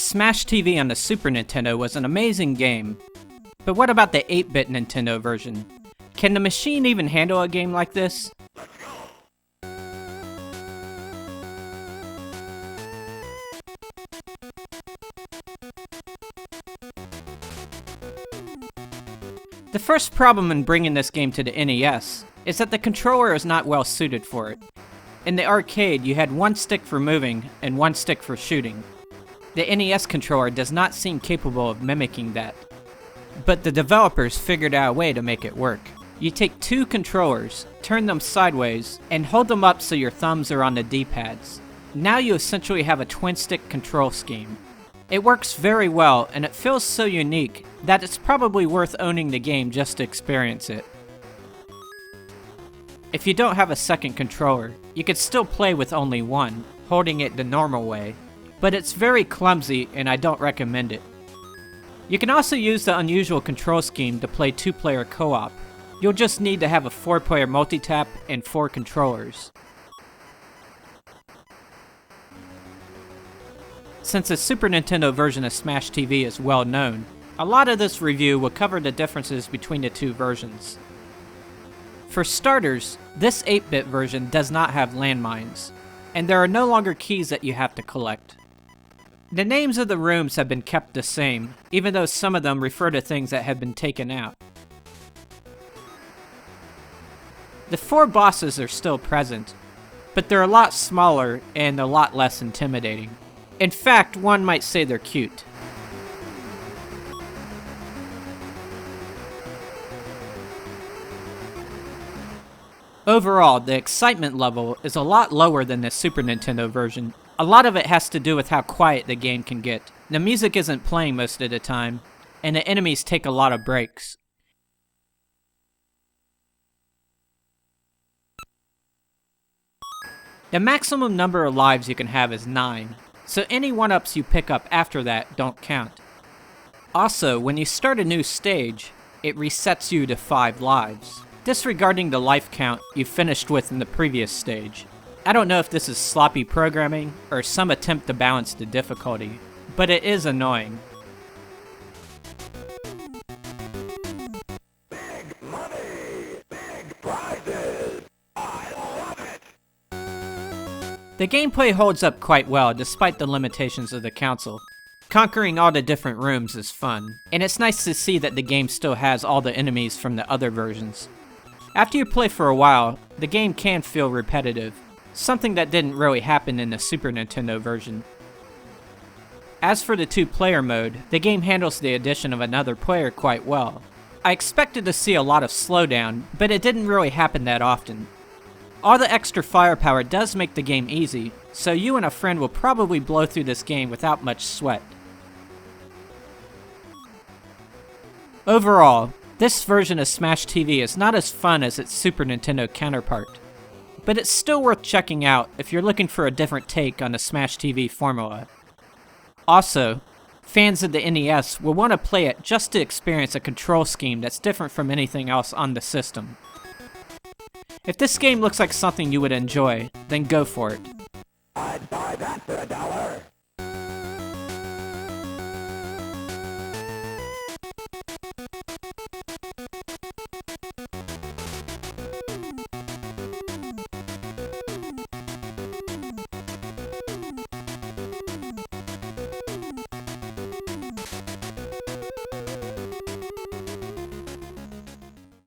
Smash TV on the Super Nintendo was an amazing game. But what about the 8-bit Nintendo version? Can the machine even handle a game like this? The first problem in bringing this game to the NES is that the controller is not well suited for it. In the arcade, you had one stick for moving and one stick for shooting. The NES controller does not seem capable of mimicking that. But the developers figured out a way to make it work. You take two controllers, turn them sideways, and hold them up so your thumbs are on the D-pads. Now you essentially have a twin-stick control scheme. It works very well, and it feels so unique that it's probably worth owning the game just to experience it. If you don't have a second controller, you could still play with only one, holding it the normal way, but it's very clumsy and I don't recommend it. You can also use the unusual control scheme to play 2-player co-op. You'll just need to have a 4-player multi-tap and 4 controllers. Since the Super Nintendo version of Smash TV is well known, a lot of this review will cover the differences between the two versions. For starters, this 8-bit version does not have landmines, and there are no longer keys that you have to collect. The names of the rooms have been kept the same, even though some of them refer to things that have been taken out. The 4 bosses are still present, but they're a lot smaller and a lot less intimidating. In fact, one might say they're cute. Overall, the excitement level is a lot lower than the Super Nintendo version. A lot of it has to do with how quiet the game can get. The music isn't playing most of the time, and the enemies take a lot of breaks. The maximum number of lives you can have is 9, so any 1-ups you pick up after that don't count. Also, when you start a new stage, it resets you to 5 lives, disregarding the life count you finished with in the previous stage. I don't know if this is sloppy programming or some attempt to balance the difficulty, but it is annoying. Big money! Big prizes! I love it! The gameplay holds up quite well despite the limitations of the console. Conquering all the different rooms is fun, and it's nice to see that the game still has all the enemies from the other versions. After you play for a while, the game can feel repetitive, something that didn't really happen in the Super Nintendo version. As for the 2-player mode, the game handles the addition of another player quite well. I expected to see a lot of slowdown, but it didn't really happen that often. All the extra firepower does make the game easy, so you and a friend will probably blow through this game without much sweat. Overall, this version of Smash TV is not as fun as its Super Nintendo counterpart, but it's still worth checking out if you're looking for a different take on the Smash TV formula. Also, fans of the NES will want to play it just to experience a control scheme that's different from anything else on the system. If this game looks like something you would enjoy, then go for it. I'd buy that for $1.